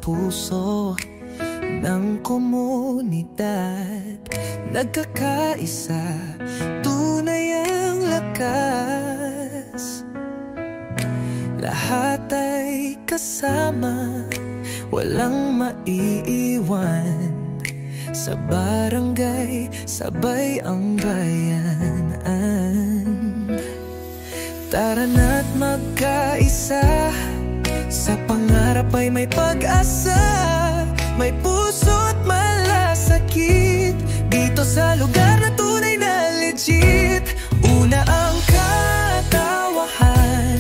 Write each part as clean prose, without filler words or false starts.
puso ng komunidad. Nagkakaisa, tunay ang lakas. Lahat ay kasama, walang maiiwan. Sa barangay, sabay ang bayanan. Tara na't magkaisa, sa pangarap ay may pag-asa. May puso't malasakit dito sa lugar na tunay na legit. Una ang katawahan,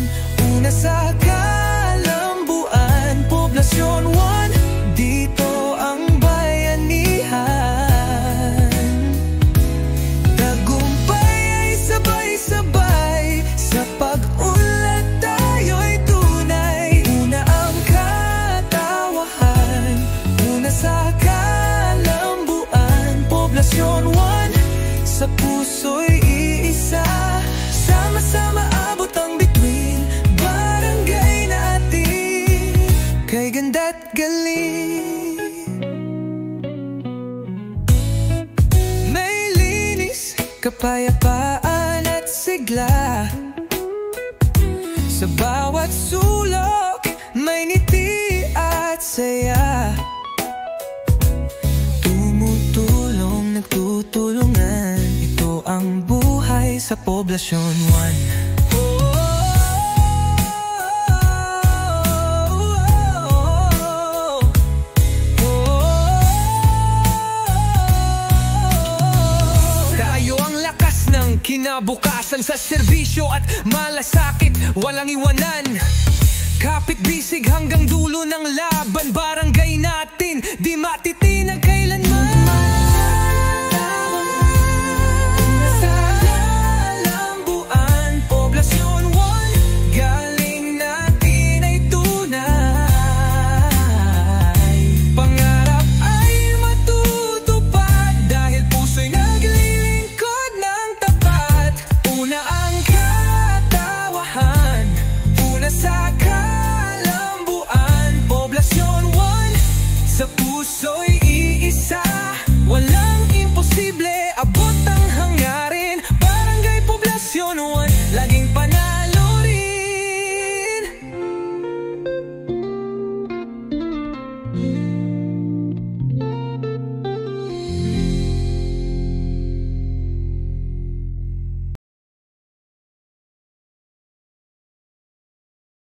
una sa kalambuan. Poblasyon 1, dito ang bayanihan. Tagumpay ay sabay-sabay, sa pag-unlad tayo'y tunay. Una ang katawahan, una sa kalambuan. Poblasyon 1, sa puso'y iisa. Sama-sama abot ang bituin, barangay natin kay ganda't galing. May linis, kapayapaan at sigla. Sa bawat sulok, may ngiti at saya. Tumutulong, nagtutulungan, ito ang buhay sa Poblasyon 1. Tayo ang lakas ng kinabukasan, sa serbisyo at malasakit, walang iwanan. Kapit-bisig hanggang dulo ng laban, barangay natin di matitinag kailanman.